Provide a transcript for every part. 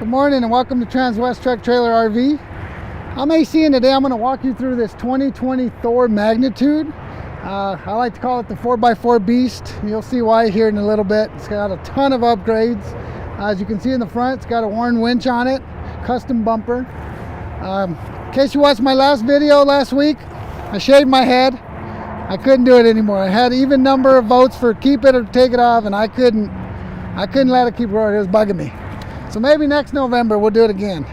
Good morning and welcome to Transwest Truck Trailer RV. I'm AC and today I'm going to walk you through this 2020 Thor Magnitude. I like to call it the 4x4 beast. You'll see why here in a little bit. It's got a ton of upgrades. As you can see in the front, it's got a Warn winch on it, custom bumper. In case you watched my last video last week, I shaved my head. I couldn't do it anymore. I had even number of votes for keep it or take it off, and I couldn't let it keep growing. It was bugging me. So maybe next November we'll do it again.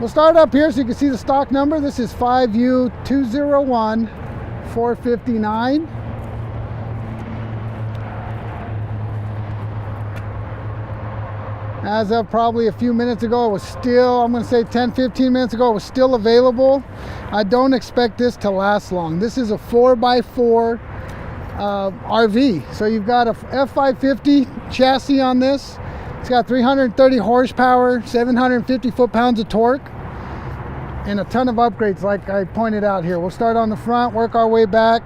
We'll start up here so you can see the stock number. This is 5U201459. As of probably a few minutes ago, it was still, I'm going to say 10-15 minutes ago, it was still available. I don't expect this to last long. This is a 4x4 RV. So you've got a F550 chassis on this. It's got 330 horsepower, 750 foot-pounds of torque, and a ton of upgrades like I pointed out here. We'll start on the front, work our way back.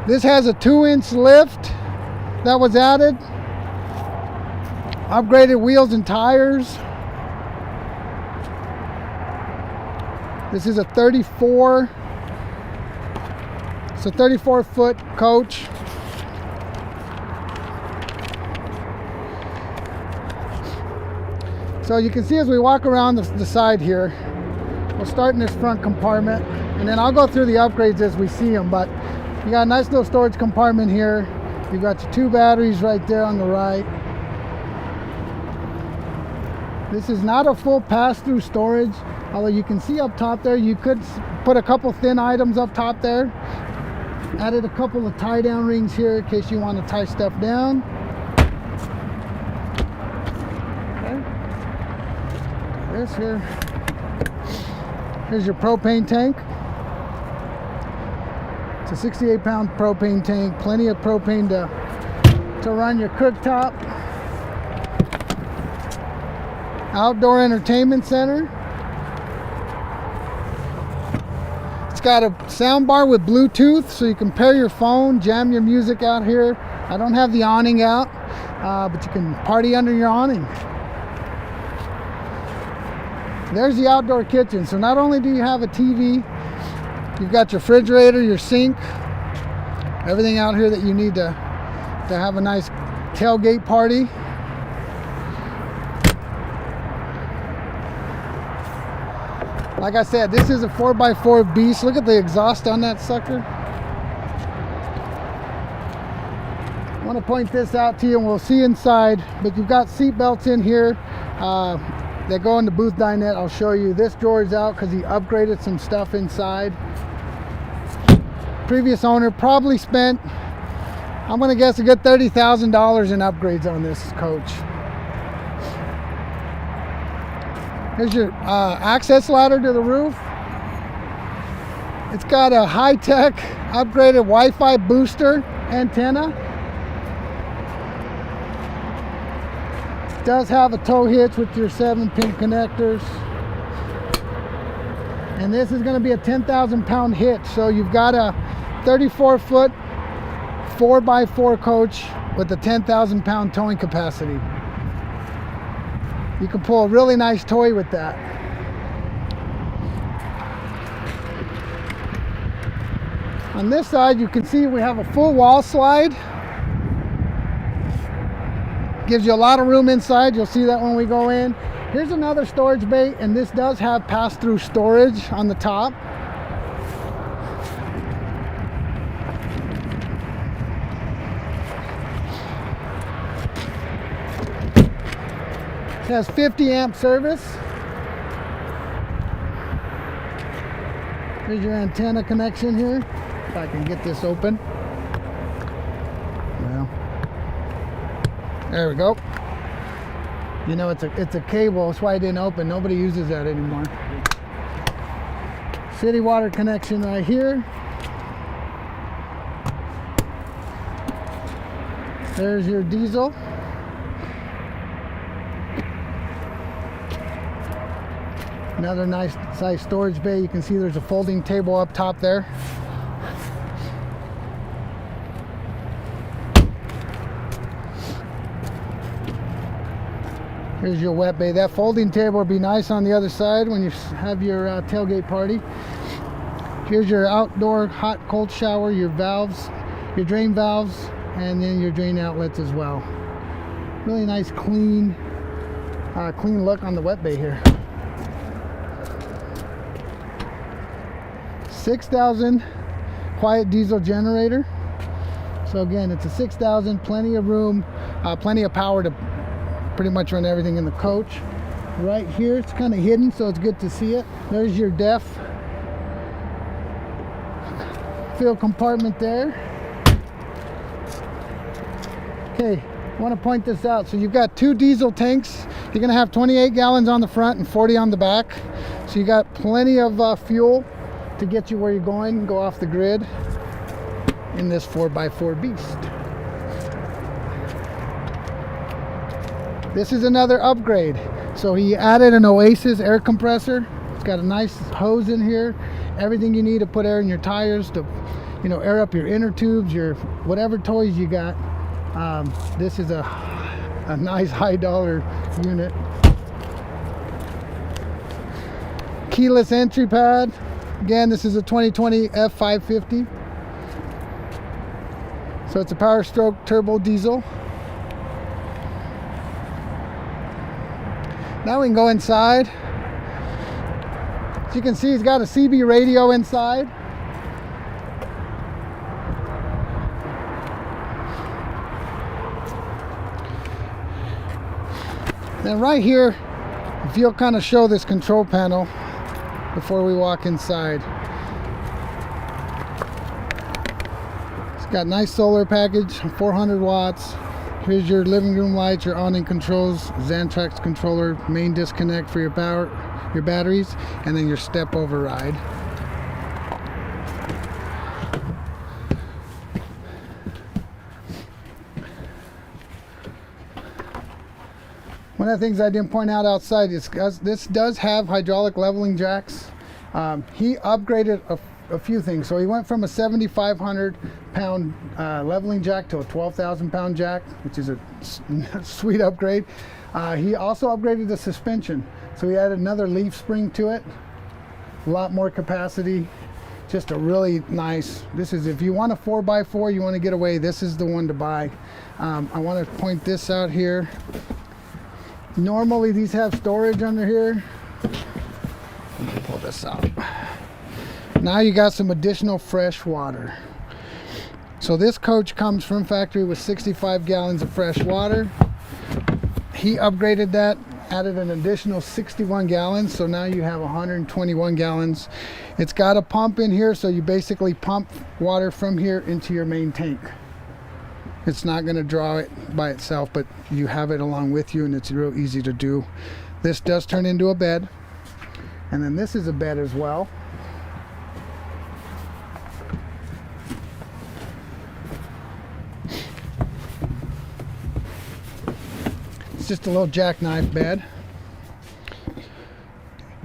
This has a 2-inch lift that was added. Upgraded wheels and tires. This is a 34-foot coach. So you can see as we walk around the side here, we'll start in this front compartment, and then I'll go through the upgrades as we see them. But you got a nice little storage compartment here. You've got your 2 batteries right there on the right. This is not a full pass-through storage, although you can see up top there, you could put a couple thin items up top there. Added a couple of tie-down rings here in case you want to tie stuff down. This here, here's your propane tank. It's a 68-pound propane tank, plenty of propane to run your cooktop. Outdoor entertainment center. It's got a sound bar with Bluetooth, so you can pair your phone, jam your music out here. I don't have the awning out, but you can party under your awning. There's the outdoor kitchen. So not only do you have a TV, you've got your refrigerator, your sink, everything out here that you need to have a nice tailgate party. Like I said, this is a 4x4 beast. Look at the exhaust on that sucker. I want to point this out to you and we'll see inside, but you've got seat belts in here. They go in the booth dinette. I'll show you. This drawer's out because he upgraded some stuff inside. Previous owner probably spent, I'm going to guess, a good $30,000 in upgrades on this coach. Here's your access ladder to the roof. It's got a high-tech upgraded Wi-Fi booster antenna. Does have a tow hitch with your 7-pin connectors, and this is going to be a 10,000-pound hitch. So you've got a 34-foot 4x4 coach with a 10,000-pound towing capacity. You can pull a really nice toy with that. On this side, you can see we have a full wall slide. Gives you a lot of room inside. You'll see that when we go in. Here's another storage bay, and this does have pass-through storage on the top. It has 50 amp service. Here's your antenna connection here. If I can get this open. Well, there we go. You know, it's a cable. That's why it didn't open. Nobody uses that anymore. City water connection right here. There's your diesel. Another nice size storage bay. You can see there's a folding table up top there. Here's your wet bay. That folding table would be nice on the other side when you have your tailgate party. Here's your outdoor hot cold shower, your valves, your drain valves, and then your drain outlets as well. Really nice clean look on the wet bay here. 6,000 quiet diesel generator. So again, it's a 6,000, plenty of room, plenty of power to pretty much run everything in the coach. Right here, it's kind of hidden, so it's good to see it. There's your def fill compartment there. Okay, I want to point this out. So you've got 2 diesel tanks. You're going to have 28 gallons on the front and 40 on the back. So you got plenty of fuel to get you where you're going, go off the grid in this 4x4 beast. This is another upgrade. So he added an Oasis air compressor. It's got a nice hose in here. Everything you need to put air in your tires, to air up your inner tubes, your whatever toys you got. This is a nice high dollar unit. Keyless entry pad. Again, this is a 2020 F550. So it's a Power Stroke turbo diesel. Now we can go inside. As you can see, he's got a CB radio inside. Then right here, if you'll kind of show this control panel before we walk inside. It's got nice solar package, 400 watts. Here's your living room lights, your awning controls, Xantrax controller, main disconnect for your power, your batteries, and then your step override. One of the things I didn't point out outside is this does have hydraulic leveling jacks. He upgraded a few things. So he went from a 7,500 pound leveling jack to a 12,000 pound jack, which is a sweet upgrade. He also upgraded the suspension. So he added another leaf spring to it, a lot more capacity. Just a really nice, this is, if you want a 4x4, you want to get away, this is the one to buy. I want to point this out here. Normally these have storage under here. Let me pull this out. Now you got some additional fresh water. So this coach comes from factory with 65 gallons of fresh water. He upgraded that, added an additional 61 gallons, so now you have 121 gallons. It's got a pump in here, so you basically pump water from here into your main tank. It's not going to draw it by itself, but you have it along with you, and it's real easy to do. This does turn into a bed, and then this is a bed as well. It's just a little jackknife bed,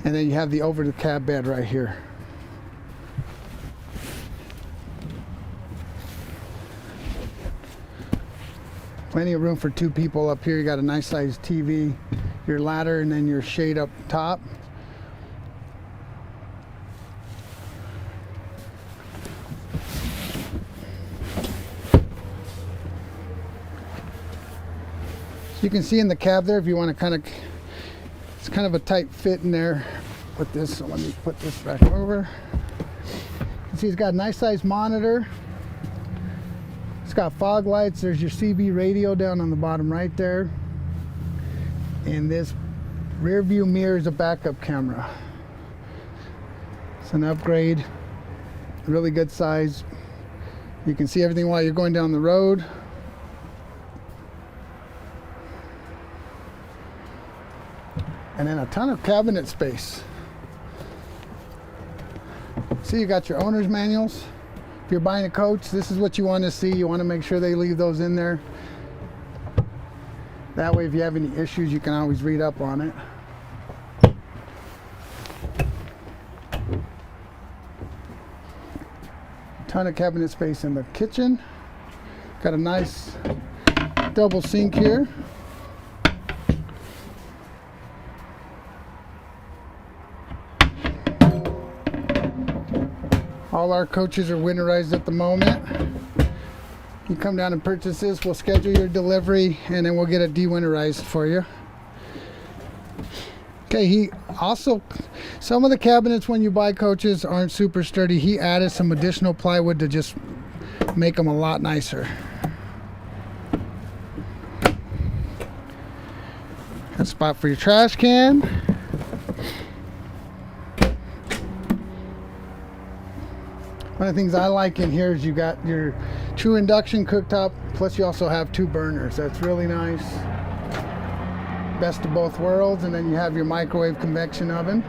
and then you have the over the cab bed right here. Plenty of room for 2 people up here. You got a nice sized TV, your ladder, and then your shade up top. So you can see in the cab there, if you want to it's kind of a tight fit in there with this. So let me put this back over. You can see it's got a nice sized monitor. It's got fog lights. There's your CB radio down on the bottom right there. And this rear view mirror is a backup camera. It's an upgrade. Really good size. You can see everything while you're going down the road. And then a ton of cabinet space. See, you got your owner's manuals. If you're buying a coach, this is what you want to see. You want to make sure they leave those in there. That way, if you have any issues, you can always read up on it. Ton of cabinet space in the kitchen. Got a nice double sink here. All our coaches are winterized at the moment. You come down and purchase this, we'll schedule your delivery, and then we'll get it de-winterized for you. Okay, he also, some of the cabinets when you buy coaches aren't super sturdy. He added some additional plywood to just make them a lot nicer. Got a spot for your trash can. One of the things I like in here is you got your true induction cooktop, plus you also have 2 burners. That's really nice. Best of both worlds. And then you have your microwave convection oven.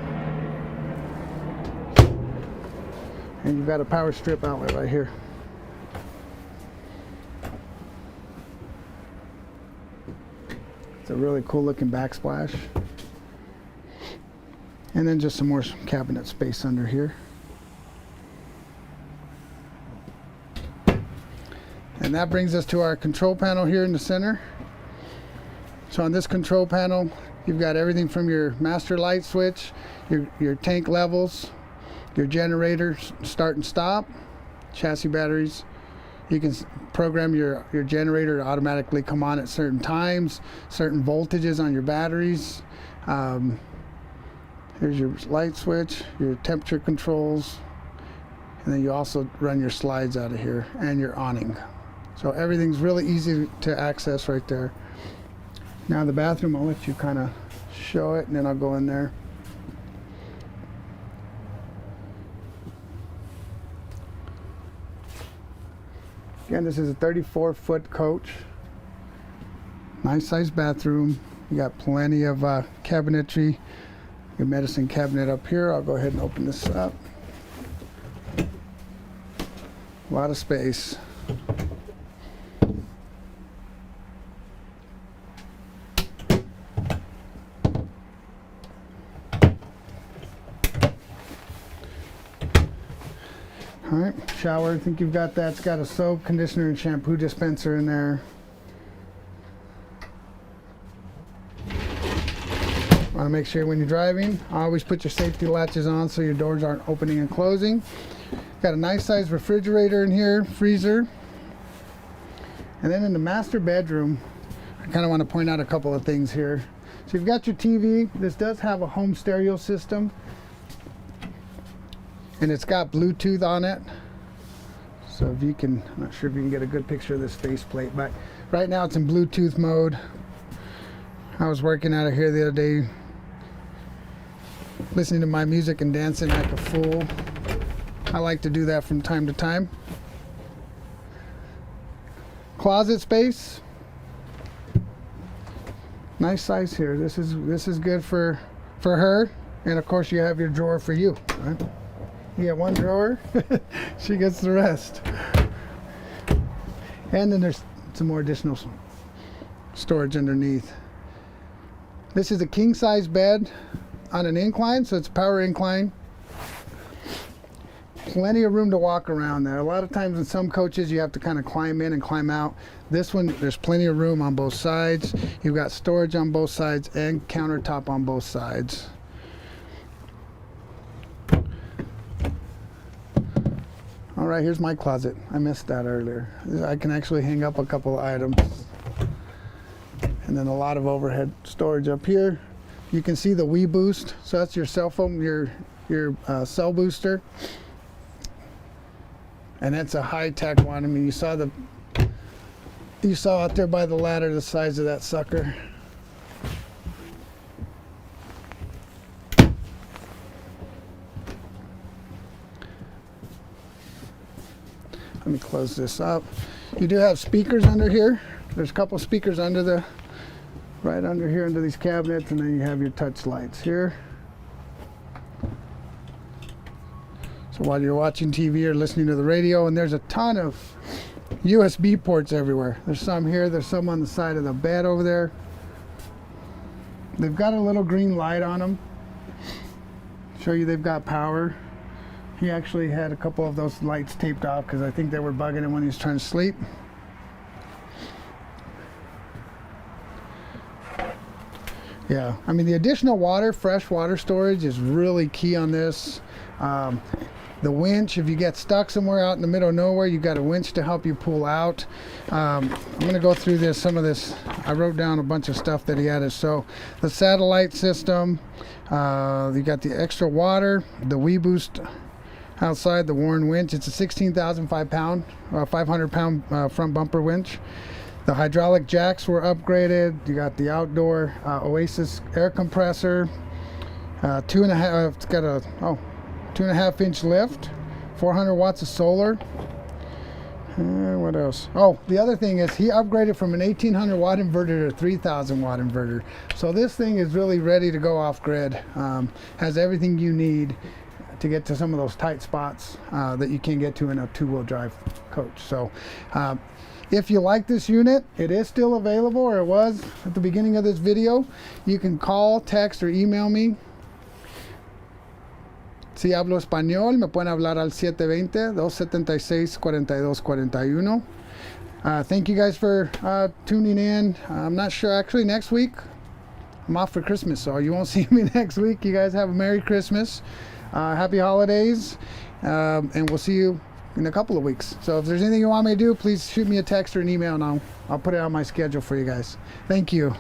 And you've got a power strip outlet right here. It's a really cool looking backsplash. And then just some more cabinet space under here. And that brings us to our control panel here in the center. So on this control panel, you've got everything from your master light switch, your tank levels, your generator start and stop, chassis batteries. You can program your generator to automatically come on at certain times, certain voltages on your batteries. Here's your light switch, your temperature controls, and then you also run your slides out of here and your awning. So everything's really easy to access right there. Now the bathroom, I'll let you kind of show it and then I'll go in there. Again, this is a 34-foot coach. Nice sized bathroom. You got plenty of cabinetry. Your medicine cabinet up here. I'll go ahead and open this up. A lot of space. All right, shower, I think you've got that. It's got a soap, conditioner, and shampoo dispenser in there. Want to make sure when you're driving, always put your safety latches on so your doors aren't opening and closing. Got a nice sized refrigerator in here, freezer. And then in the master bedroom, I kind of want to point out a couple of things here. So you've got your TV. This does have a home stereo system. And it's got Bluetooth on it. So if you can, I'm not sure if you can get a good picture of this faceplate, but right now it's in Bluetooth mode. I was working out of here the other day, listening to my music and dancing like a fool. I like to do that from time to time. Closet space. Nice size here. This is good for her. And of course you have your drawer for you, right? You get one drawer, she gets the rest. And then there's some more additional storage underneath. This is a king size bed on an incline, so it's a power incline. Plenty of room to walk around there. A lot of times in some coaches you have to kind of climb in and climb out. This one, there's plenty of room on both sides. You've got storage on both sides and countertop on both sides. All right, here's my closet. I missed that earlier. I can actually hang up a couple of items. And then a lot of overhead storage up here. You can see the Wii Boost. So that's your cell phone, your cell booster. And that's a high-tech one. I mean, you saw out there by the ladder the size of that sucker. Let me close this up. You do have speakers under here. There's a couple speakers under right under here under these cabinets, and then you have your touch lights here. So while you're watching TV or listening to the radio, and there's a ton of USB ports everywhere. There's some here, there's some on the side of the bed over there. They've got a little green light on them. Show you they've got power. He actually had a couple of those lights taped off because I think they were bugging him when he was trying to sleep. Yeah, I mean the additional water, fresh water storage is really key on this. The winch, if you get stuck somewhere out in the middle of nowhere, you got a winch to help you pull out. I'm going to go through some of this. I wrote down a bunch of stuff that he added. So the satellite system, you got the extra water, the WeBoost outside, the Warren winch. It's a 500 pound front bumper winch. The hydraulic jacks were upgraded. You got the outdoor Oasis air compressor. It's got a 2.5 inch lift, 400 watts of solar. What else? Oh, the other thing is he upgraded from an 1800 watt inverter to a 3000 watt inverter. So this thing is really ready to go off grid. Has everything you need to get to some of those tight spots that you can't get to in a 2-wheel drive coach. So if you like this unit, it is still available, or it was at the beginning of this video. You can call, text, or email me. Si hablo español, me pueden hablar al 720-276-4241. Thank you guys for tuning in. I'm not sure, actually next week I'm off for Christmas, so you won't see me next week. You guys have a Merry Christmas, Happy Holidays, and we'll see you in a couple of weeks. So if there's anything you want me to do, please shoot me a text or an email, and I'll put it on my schedule for you guys. Thank you.